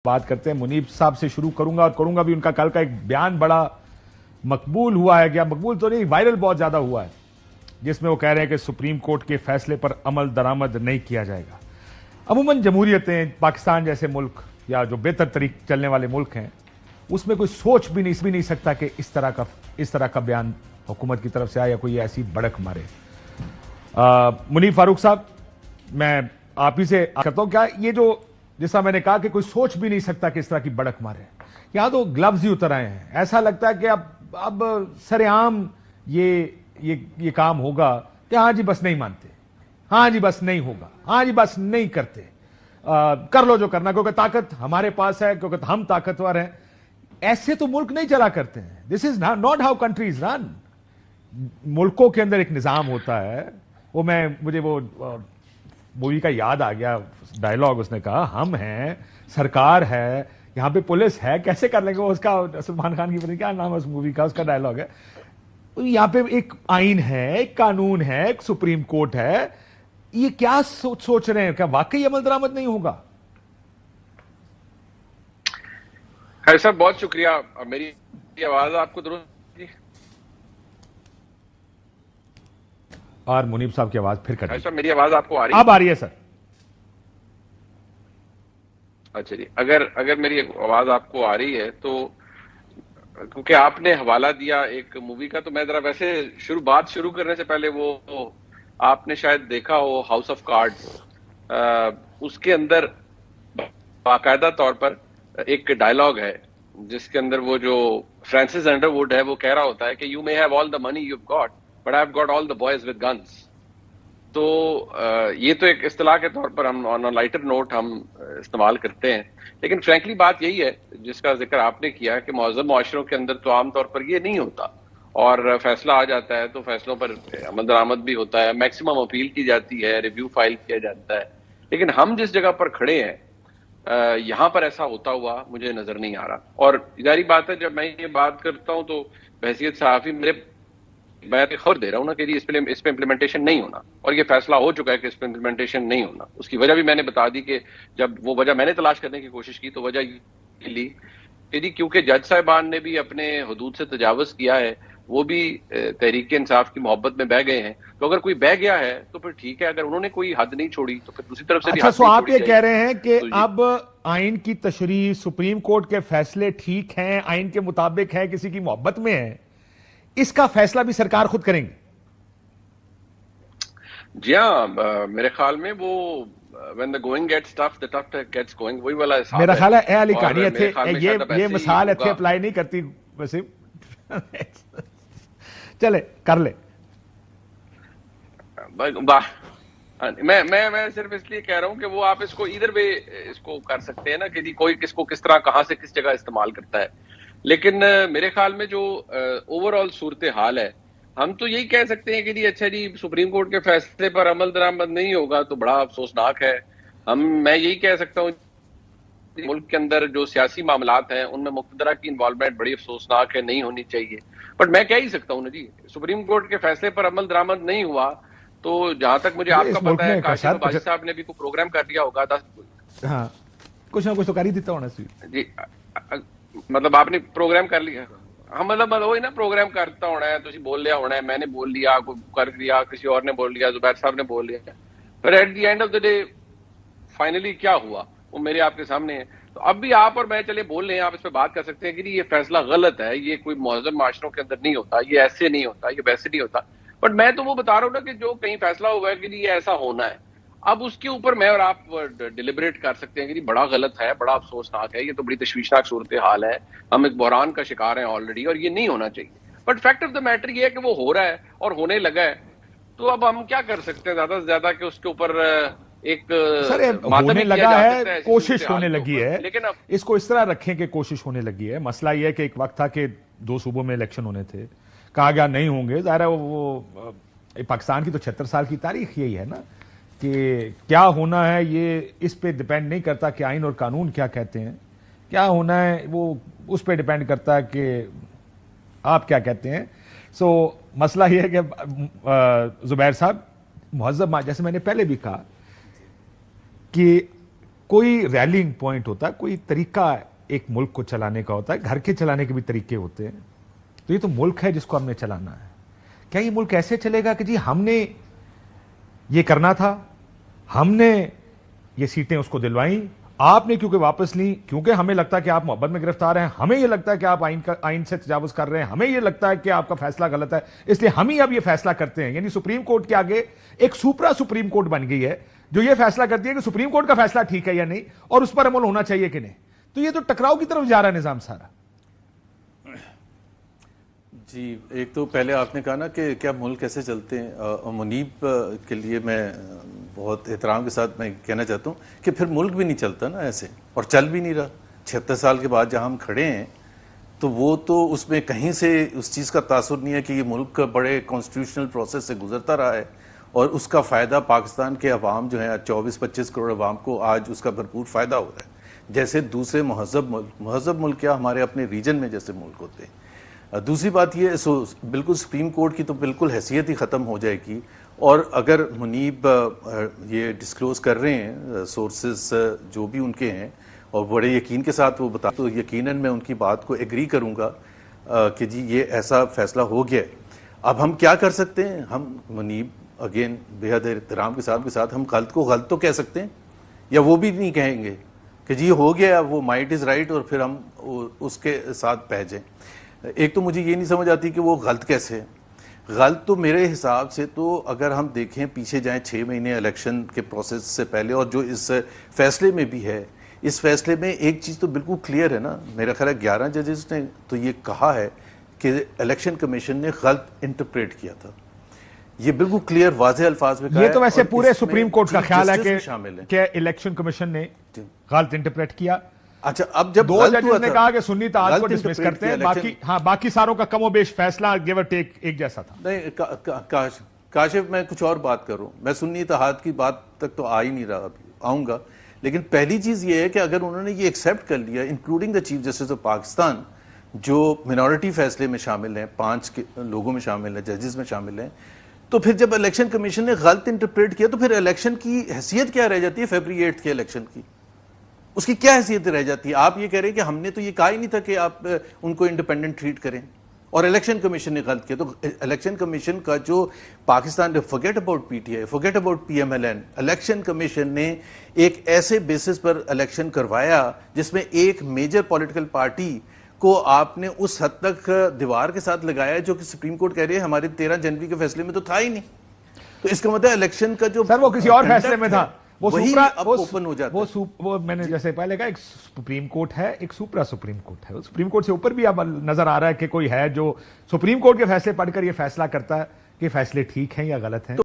बात करते हैं। मुनीब साहब से शुरू करूंगा और करूंगा भी। उनका कल का एक बयान बड़ा मकबूल हुआ है, क्या मकबूल तो नहीं, वायरल बहुत ज्यादा हुआ है, जिसमें वो कह रहे हैं कि सुप्रीम कोर्ट के फैसले पर अमल दरामद नहीं किया जाएगा। अमूमन जमहूरियतें, पाकिस्तान जैसे मुल्क या जो बेहतर तरीके चलने वाले मुल्क हैं, उसमें कोई सोच भी नहीं सकता कि इस तरह का बयान हुकूमत की तरफ से आए या कोई ऐसी बड़क मारे। मुनीब फारूक साहब, मैं आप ही से करता हूं, क्या ये जो जैसा मैंने कहा कि कोई सोच भी नहीं सकता कि इस तरह की बड़क मारे, यहां तो ग्लव्स ही उतर आए हैं। ऐसा लगता है कि अब सरेआम ये काम होगा कि हाँ जी बस नहीं मानते, हाँ जी बस नहीं होगा, हाँ जी बस नहीं करते, कर लो जो करना, क्योंकि ताकत हमारे पास है, क्योंकि हम ताकतवर हैं। ऐसे तो मुल्क नहीं चला करते हैं। This is not how countries run. मुल्कों के अंदर एक निजाम होता है। मुझे वो मूवी का याद आ गया डायलॉग, उसने कहा हम हैं, सरकार है, यहां पे पुलिस है, कैसे कर लेंगे। वो उसका सलमान खान की पता नहीं क्या नाम है उस मूवी का, उसका डायलॉग है। यहां पे एक आइन है, एक कानून है, एक सुप्रीम कोर्ट है। ये क्या सोच रहे हैं, क्या वाकई अमल दरामद नहीं होगा? है सर, बहुत शुक्रिया। मेरी आवाज आपको दुरुस्त? और मुनीब साहब की आवाज फिर कट गई। सर, मेरी आवाज आपको आ रही है? अब आ रही है सर। अच्छा जी, अगर मेरी आवाज आपको आ रही है तो, क्योंकि आपने हवाला दिया एक मूवी का, तो मैं जरा वैसे बात शुरू करने से पहले वो आपने शायद देखा हो हाउस ऑफ कार्ड्स। उसके अंदर बाकायदा तौर पर एक डायलॉग है जिसके अंदर वो जो फ्रांसिस अंडरवुड है वो कह रहा होता है कि you may have all the money you have got but I have got all the boys with guns. तो ये तो एक इस्तिलाह के तौर पर हम ऑन लाइटर नोट हम इस्तेमाल करते हैं, लेकिन फ्रैंकली बात यही है जिसका जिक्र आपने किया कि मुअज़्ज़म मुआशरों के अंदर तो आमतौर पर ये नहीं होता, और फैसला आ जाता है तो फैसलों पर अमल दरामद भी होता है, मैक्सिमम अपील की जाती है, रिव्यू फाइल किया जाता है। लेकिन हम जिस जगह पर खड़े हैं यहां पर ऐसा होता हुआ मुझे नजर नहीं आ रहा। और जारी बात है, जब मैं ये बात करता हूं तो बहैसियत सहाफी मैं खबर दे रहा हूं ना कि इस पे इम्प्लीमेंटेशन नहीं होना, और ये फैसला हो चुका है कि इस पे इम्प्लीमेंटेशन नहीं होना। उसकी वजह भी मैंने बता दी कि जब वो वजह मैंने तलाश करने की कोशिश की तो वजह ये ली कि क्योंकि जज साहिबान ने भी अपने हुदूद से तजावुज किया है, वो भी तहरीक इंसाफ की मोहब्बत में बह गए हैं। तो अगर कोई बह गया है तो फिर ठीक है, अगर उन्होंने कोई हद नहीं छोड़ी तो फिर दूसरी तरफ से भी हद नहीं छोड़ी। आप ये कह रहे हैं कि तो अब आइन की तशरीह, सुप्रीम कोर्ट के फैसले ठीक हैं, आइन के मुताबिक है, किसी की मोहब्बत में है, इसका फैसला भी सरकार खुद करेंगे? जी हाँ, मेरे ख्याल में वो when the going gets tough, the tough gets going, वही वाला हिसाब है। मेरा ख्याल है ए अली कहानी थे, ये मिसाल अच्छे अप्लाई नहीं करती वैसे। चले कर ले। मैं सिर्फ इसलिए कह रहा हूं कि वो आप इसको इधर वे इसको कर सकते हैं ना कि कोई किसको किस तरह कहां से किस जगह इस्तेमाल करता है। लेकिन मेरे ख्याल में जो ओवरऑल सूरत हाल है, हम तो यही कह सकते हैं कि जी अच्छा जी सुप्रीम कोर्ट के फैसले पर अमल दरामद नहीं होगा तो बड़ा अफसोसनाक है। मैं यही कह सकता हूं मुल्क के अंदर जो सियासी मामलात हैं उनमें मुक़्तदरा की इन्वॉल्वमेंट बड़ी अफसोसनाक है, नहीं होनी चाहिए। बट मैं कह ही सकता हूं ना जी, सुप्रीम कोर्ट के फैसले पर अमल दरामद नहीं हुआ तो जहां तक मुझे आपका पता है काशिफ अब्बासी साहब ने भी कोई प्रोग्राम कर लिया होगा। हाँ, कुछ ना कुछ तो कर ही देता होना जी, मतलब आपने प्रोग्राम कर लिया। हाँ, मतलब वही ना, प्रोग्राम करता होना है, तुझे बोल लिया होना है, मैंने बोल लिया, कोई कर लिया, किसी और ने बोल लिया, जुबैर साहब ने बोल लिया, पर at the end of the day finally क्या हुआ वो मेरे आपके सामने है। तो अब भी आप और मैं चले बोल रहे हैं, आप इस पर बात कर सकते हैं कि ये फैसला गलत है, ये कोई मुअज़्ज़म माशरों के अंदर नहीं होता, ये ऐसे नहीं होता, ये वैसे नहीं होता। बट मैं तो वो बता रहा हूँ ना कि जो कहीं फैसला हुआ है कि ये ऐसा होना है, अब उसके ऊपर मैं और आप डिलिबरेट कर सकते हैं कि बड़ा गलत है, बड़ा अफसोसनाक है, ये तो बड़ी तशवीशनाक सूरत हाल है, हम एक बहरान का शिकार हैं ऑलरेडी और ये नहीं होना चाहिए। But fact of the matter ये है कि वो हो रहा है और होने लगा है, तो अब हम क्या कर सकते हैं ज्यादा से ज्यादा कि उसके ऊपर एक सर होने लगा है, कोशिश होने लगी है। लेकिन अब इसको इस तरह रखें कि कोशिश होने लगी है। मसला यह है कि एक वक्त था कि 2 सूबों में इलेक्शन होने थे, कहा गया नहीं होंगे। ज़ाहिर है वो पाकिस्तान की तो 76 साल की तारीख यही है ना कि क्या होना है ये इस पे डिपेंड नहीं करता कि आइन और कानून क्या कहते हैं, क्या होना है वो उस पे डिपेंड करता है कि आप क्या कहते हैं। सो मसला ये है कि जुबैर साहब, मुअज़्ज़म, जैसे मैंने पहले भी कहा कि کوئی ریلنگ پوائنٹ ہوتا ہے, کوئی طریقہ ایک ملک کو چلانے کا ہوتا ہے, گھر کے چلانے کے بھی طریقے ہوتے ہیں. تو یہ تو ملک ہے جس کو ہم نے چلانا ہے. کیا یہ ملک ایسے چلے گا کہ جی ہم نے یہ کرنا تھا, ہم نے یہ سیٹیں اس کو دلوائیں, آپ نے کیونکہ واپس لیں, کیونکہ ہمیں لگتا ہے کہ آپ محبت میں گرفتار ہیں, ہمیں یہ لگتا ہے کہ آپ آئین سے تجاوز کر رہے ہیں, ہمیں یہ لگتا ہے کہ آپ کا فیصلہ غلط ہے, اس لیے ہم ہی اب یہ فیصلہ کرتے ہیں. یعنی سپریم کورٹ کے آگے ایک سپریم کورٹ بن گئی ہے جو یہ فیصلہ کرتی ہے کہ سپریم کورٹ کا فیصلہ ٹھیک ہے یا نہیں, اور اس پر عمل ہونا چاہیے کہ نہیں. تو یہ تو ٹکراؤ کی طرف جا رہا ہے نظام سارا. جی, ایک تو پہلے آپ نے کہا نا کہ کیا ملک کیسے چلتے ہیں. منیب کے لیے میں بہت احترام کے ساتھ میں کہنا چاہتا ہوں کہ پھر ملک بھی نہیں چلتا نا ایسے, اور چل بھی نہیں رہا. 76 سال کے بعد جہاں ہم کھڑے ہیں تو وہ تو اس میں کہیں سے اس چیز کا تاثر نہیں ہے کہ یہ ملک بڑے کانسٹیٹیوشنل پروسیس سے گزرتا رہا ہے, اور اس کا فائدہ پاکستان کے عوام جو ہیں 24-25 کروڑ عوام کو آج اس کا بھرپور فائدہ ہو رہا ہے, جیسے دوسرے مہذب ملک کیا ہمارے اپنے ریجن میں جیسے ملک ہوتے ہیں. دوسری بات یہ بالکل سپریم کورٹ کی تو بالکل حیثیت ہی ختم ہو جائے گی. اور اگر منیب یہ ڈسکلوز کر رہے ہیں سورسز جو بھی ان کے ہیں, اور بڑے یقین کے ساتھ وہ بتا, تو یقیناً میں ان کی بات کو ایگری کروں گا کہ جی یہ ایسا فیصلہ ہو گیا ہے. اب ہم کیا کر سکتے ہیں؟ ہم منیب اگین بے حد احترام کے ساتھ ہم غلط کو غلط تو کہہ سکتے ہیں, یا وہ بھی نہیں کہیں گے کہ جی ہو گیا, وہ مائٹ از رائٹ, اور پھر ہم اس کے ساتھ بہ جائیں. ایک تو مجھے یہ نہیں سمجھ آتی کہ وہ غلط کیسے ہے. غلط تو میرے حساب سے تو اگر ہم دیکھیں پیچھے جائیں 6 مہینے الیکشن کے پروسیس سے پہلے, اور جو اس فیصلے میں بھی ہے, اس فیصلے میں ایک چیز تو بالکل کلیئر ہے نا, میرا خیال ہے 11 ججز نے تو یہ کہا ہے کہ الیکشن کمیشن نے غلط انٹرپریٹ کیا تھا. یہ بالکل کلیئر واضح الفاظ میں کہا ہے. یہ تو ویسے پورے سپریم کورٹ کا خیال ہے شامل ہے کہ الیکشن کمیشن نے غلط انٹرپریٹ کیا. اچھا, اب جب 2 ججز نے کہا کہ سنی اتحاد کو ڈسمس کرتے ہیں, باقی ساروں کا کم و بیش فیصلہ گیو اور ٹیک ایک جیسا تھا. نہیں کاشف, میں کچھ اور بات کر رہا ہوں. میں سنی اتحاد کی بات تک تو آ ہی نہیں رہا, ابھی آؤں گا. لیکن پہلی چیز یہ ہے کہ اگر انہوں نے یہ ایکسیپٹ کر لیا, including the chief justice of Pakistan, جو منورٹی فیصلے میں شامل ہیں, 5 لوگوں میں شامل ہیں, ججز میں شامل ہیں, تو پھر جب الیکشن کمیشن نے غلط انٹرپریٹ کیا تو پھر الیکشن کی حیثیت کیا رہ جاتی ہے؟ فیبری 8 کے الیکشن کی اس کی کیا حیثیت رہ جاتی ہے؟ آپ یہ کہہ رہے ہیں کہ ہم نے تو یہ کہا ہی نہیں تھا کہ آپ ان کو انڈیپینڈنٹ ٹریٹ کریں, اور الیکشن کمیشن نے غلط کیا. تو الیکشن کمیشن کا جو پاکستان نے forget about PTI, forget about PMLN, election commission نے ایک ایسے بیسس پر الیکشن کروایا جس میں ایک میجر پولیٹیکل پارٹی کو آپ نے اس حد تک دیوار کے ساتھ لگایا ہے جو کہ سپریم کورٹ کہہ رہے ہیں ہمارے 13 جنوری کے فیصلے میں تو تھا ہی نہیں. تو اس کا مطلب الیکشن کا جو سر وہ کسی اور فیصلے میں تھا, وہ میں نے جیسے پہلے کہا, ایک سپریم کورٹ ہے, ایک سپریم کورٹ ہے. سپریم کورٹ سے اوپر بھی اب نظر آ رہا ہے کہ کوئی ہے جو سپریم کورٹ کے فیصلے پڑھ کر یہ فیصلہ کرتا ہے کہ فیصلے ٹھیک ہیں یا غلط ہیں.